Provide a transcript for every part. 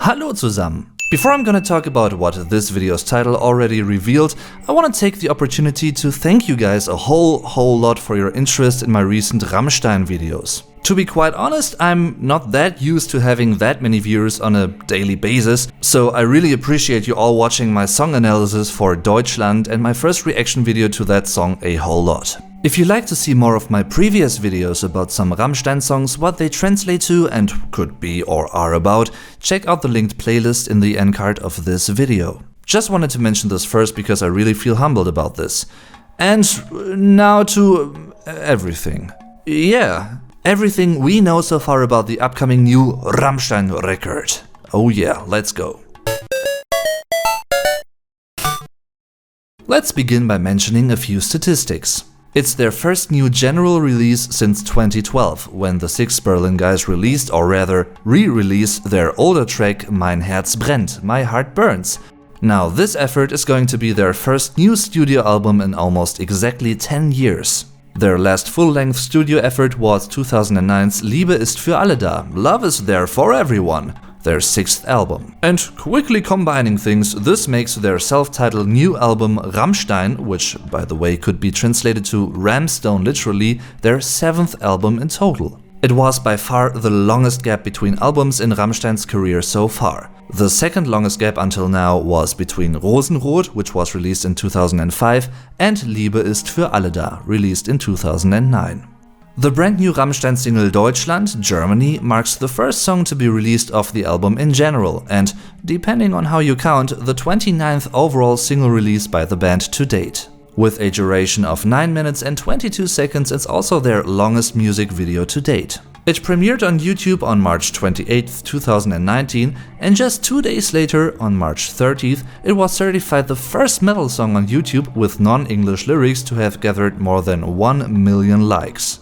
Hallo zusammen! Before I'm gonna talk about what this video's title already revealed, I wanna take the opportunity to thank you guys a whole lot for your interest in my recent Rammstein videos. To be quite honest, I'm not that used to having that many viewers on a daily basis, so I really appreciate you all watching my song analysis for Deutschland and my first reaction video to that song a whole lot. If you'd like to see more of my previous videos about some Rammstein songs, what they translate to and could be or are about, check out the linked playlist in the end card of this video. Just wanted to mention this first because I really feel humbled about this. And now to everything. Yeah, everything we know so far about the upcoming new Rammstein record. Oh yeah, let's go. Let's begin by mentioning a few statistics. It's their first new general release since 2012, when the 6 Berlin guys released, or rather re-released, their older track Mein Herz brennt, My Heart Burns. Now this effort is going to be their first new studio album in almost exactly 10 years. Their last full-length studio effort was 2009's Liebe ist für alle da, Love is there for everyone, their 6th album. And quickly combining things, this makes their self-titled new album Rammstein, which by the way could be translated to Ramstone literally, their 7th album in total. It was by far the longest gap between albums in Rammstein's career so far. The second longest gap until now was between Rosenrot, which was released in 2005, and Liebe ist für alle da, released in 2009. The brand new Rammstein single Deutschland, Germany, marks the first song to be released off the album in general, and, depending on how you count, the 29th overall single release by the band to date. With a duration of 9 minutes and 22 seconds, it's also their longest music video to date. It premiered on YouTube on March 28, 2019, and just 2 days later, on March 30th, it was certified the first metal song on YouTube with non-English lyrics to have gathered more than 1 million likes.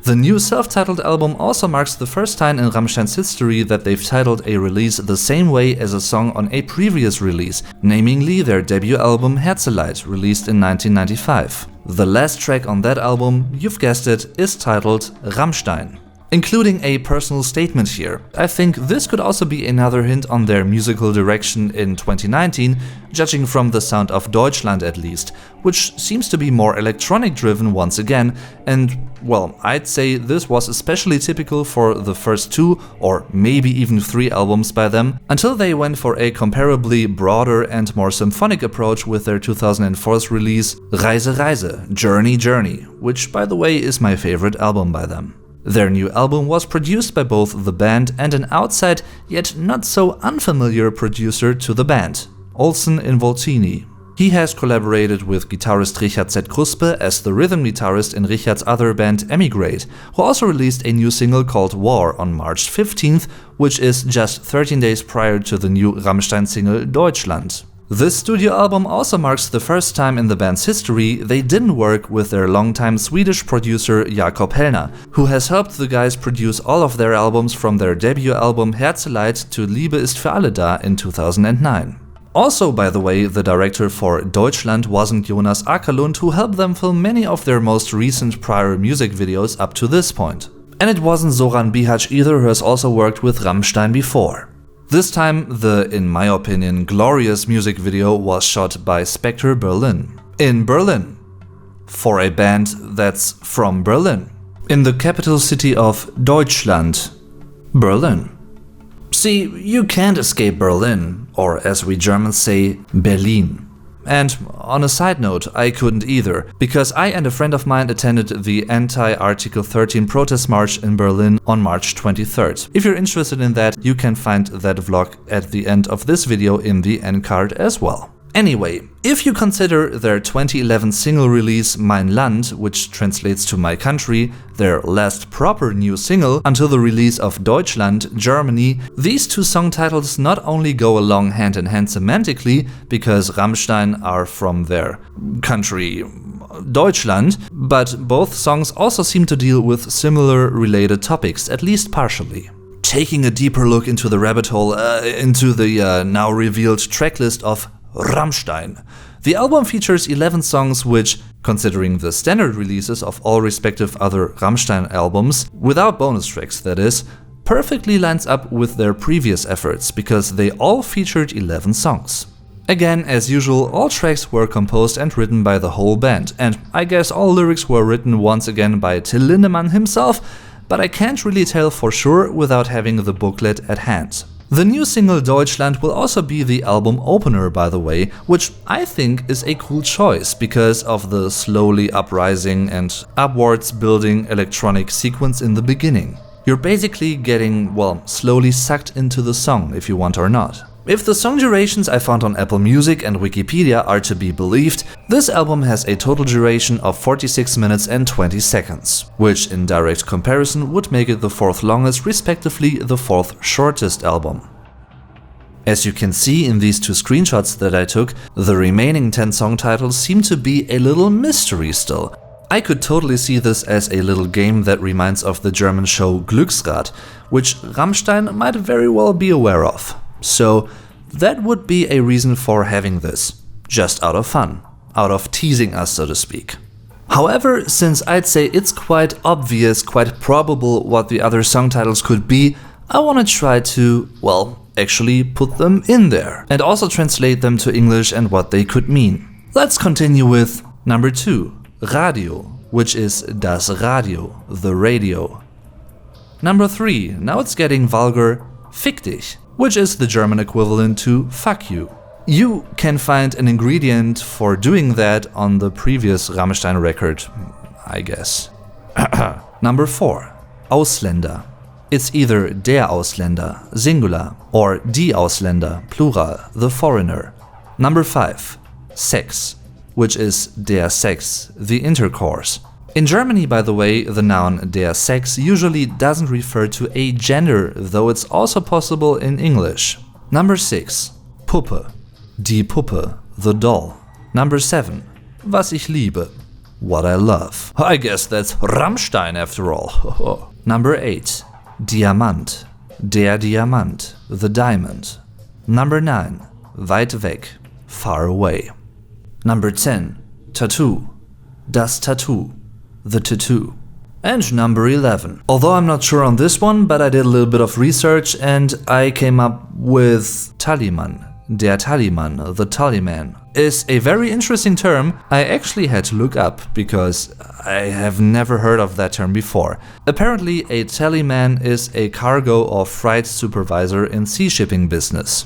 The new self-titled album also marks the first time in Rammstein's history that they've titled a release the same way as a song on a previous release, namely their debut album Herzeleid, released in 1995. The last track on that album, you've guessed it, is titled Rammstein. Including a personal statement here. I think this could also be another hint on their musical direction in 2019, judging from the sound of Deutschland at least, which seems to be more electronic driven once again, and well, I'd say this was especially typical for the first 2 or maybe even 3 albums by them, until they went for a comparably broader and more symphonic approach with their 2004's release Reise Reise, Journey Journey, which by the way is my favorite album by them. Their new album was produced by both the band and an outside, yet not so unfamiliar producer to the band, Olsen Involtini. He has collaborated with guitarist Richard Z. Kruspe as the rhythm guitarist in Richard's other band Emigrate, who also released a new single called War on March 15th, which is just 13 days prior to the new Rammstein single Deutschland. This studio album also marks the first time in the band's history they didn't work with their longtime Swedish producer Jakob Hellner, who has helped the guys produce all of their albums from their debut album Herzeleid to Liebe ist für alle da in 2009. Also, by the way, the director for Deutschland wasn't Jonas Akerlund, who helped them film many of their most recent prior music videos up to this point. And it wasn't Zoran Bihać either, who has also worked with Rammstein before. This time, the, in my opinion, glorious music video was shot by Spektor Berlin. In Berlin. For a band that's from Berlin. In the capital city of Deutschland. Berlin. See, you can't escape Berlin, or as we Germans say, Berlin. And on a side note, I couldn't either, because I and a friend of mine attended the anti-Article 13 protest march in Berlin on March 23rd. If you're interested in that, you can find that vlog at the end of this video in the end card as well. Anyway, if you consider their 2011 single release Mein Land, which translates to My Country, their last proper new single until the release of Deutschland, Germany, these 2 song titles not only go along hand in hand semantically, because Rammstein are from their country Deutschland, but both songs also seem to deal with similar related topics, at least partially. Taking a deeper look into the rabbit hole, into the now revealed tracklist of Rammstein. The album features 11 songs which, considering the standard releases of all respective other Rammstein albums, without bonus tracks that is, perfectly lines up with their previous efforts because they all featured 11 songs. Again, as usual, all tracks were composed and written by the whole band, and I guess all lyrics were written once again by Tallymann himself, but I can't really tell for sure without having the booklet at hand. The new single Deutschland will also be the album opener, by the way, which I think is a cool choice because of the slowly uprising and upwards building electronic sequence in the beginning. You're basically getting, well, slowly sucked into the song if you want or not. If the song durations I found on Apple Music and Wikipedia are to be believed, this album has a total duration of 46 minutes and 20 seconds, which in direct comparison would make it the 4th longest, respectively the 4th shortest album. As you can see in these 2 screenshots that I took, the remaining 10 song titles seem to be a little mystery still. I could totally see this as a little game that reminds of the German show Glücksrad, which Rammstein might very well be aware of. So that would be a reason for having this, just out of fun, out of teasing us, so to speak. However, since I'd say it's quite obvious, quite probable what the other song titles could be, I want to try to, well, actually put them in there and also translate them to English and what they could mean. Let's continue with number 2, Radio, which is das Radio, the radio. Number 3, now it's getting vulgar, Fick dich, which is the German equivalent to fuck you. You can find an ingredient for doing that on the previous Rammstein record, I guess. Number 4, Ausländer. It's either der Ausländer, singular, or die Ausländer, plural, the foreigner. Number 5, Sex, which is der Sex, the intercourse. In Germany, by the way, the noun der Sex usually doesn't refer to a gender, though it's also possible in English. Number 6, Puppe, die Puppe, the doll. Number 7, was ich liebe, what I love. I guess that's Rammstein after all. Number 8, Diamant, der Diamant, the diamond. Number 9, weit weg, far away. Number 10, Tattoo, das Tattoo, the tattoo. And number 11. Although I'm not sure on this one, but I did a little bit of research and I came up with Tallymann. Der Tallymann, the Tallymann, is a very interesting term I actually had to look up because I have never heard of that term before. Apparently, a Tallymann is a cargo or freight supervisor in sea shipping business.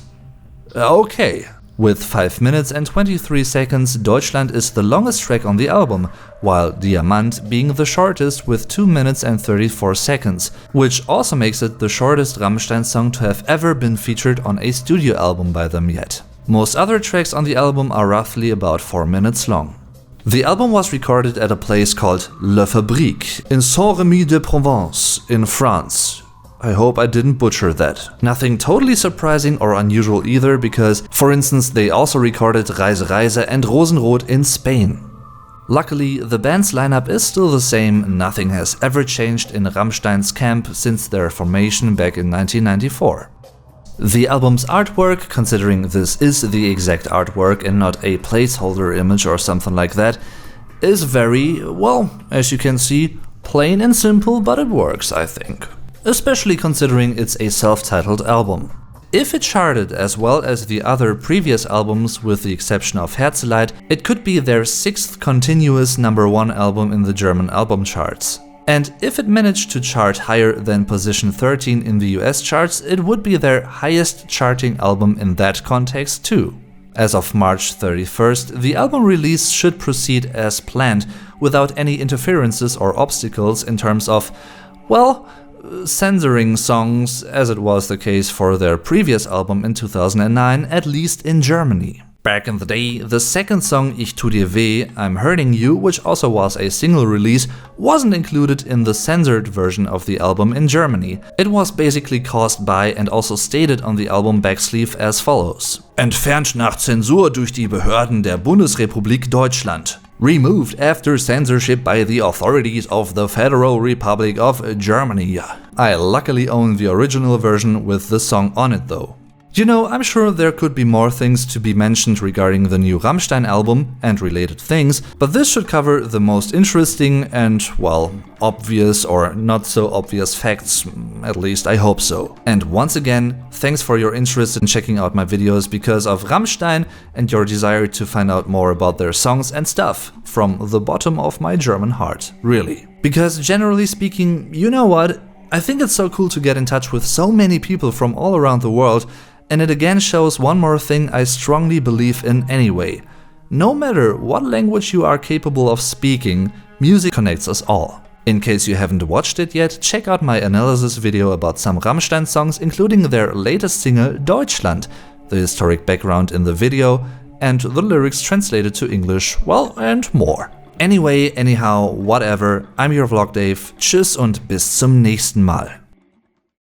Okay. With 5 minutes and 23 seconds, Deutschland is the longest track on the album, while Diamant being the shortest with 2 minutes and 34 seconds, which also makes it the shortest Rammstein song to have ever been featured on a studio album by them yet. Most other tracks on the album are roughly about 4 minutes long. The album was recorded at a place called La Fabrique in Saint-Rémy-de-Provence in France. I hope I didn't butcher that. Nothing totally surprising or unusual either, because, for instance, they also recorded Reise Reise and Rosenrot in Spain. Luckily, the band's lineup is still the same, nothing has ever changed in Rammstein's camp since their formation back in 1994. The album's artwork, considering this is the exact artwork and not a placeholder image or something like that, is very, well, as you can see, plain and simple, but it works, I think. Especially considering it's a self-titled album. If it charted as well as the other previous albums with the exception of Herzeleid, it could be their 6th continuous #1 album in the German album charts. And if it managed to chart higher than position 13 in the US charts, it would be their highest charting album in that context too. As of March 31st, the album release should proceed as planned, without any interferences or obstacles in terms of, well, censoring songs, as it was the case for their previous album in 2009, at least in Germany. Back in the day, the second song Ich tu dir weh, I'm hurting you, which also was a single release, wasn't included in the censored version of the album in Germany. It was basically caused by and also stated on the album backsleeve as follows: Entfernt nach Zensur durch die Behörden der Bundesrepublik Deutschland. Removed after censorship by the authorities of the Federal Republic of Germany. I luckily own the original version with the song on it though. You know, I'm sure there could be more things to be mentioned regarding the new Rammstein album and related things, but this should cover the most interesting and, well, obvious or not so obvious facts, at least I hope so. And once again, thanks for your interest in checking out my videos because of Rammstein and your desire to find out more about their songs and stuff, from the bottom of my German heart, really. Because generally speaking, you know what? I think it's so cool to get in touch with so many people from all around the world, and it again shows one more thing I strongly believe in anyway. No matter what language you are capable of speaking, music connects us all. In case you haven't watched it yet, check out my analysis video about some Rammstein songs, including their latest single Deutschland, the historic background in the video, and the lyrics translated to English, well, and more. Anyway, anyhow, whatever, I'm your Vlog Dave, tschüss und bis zum nächsten Mal.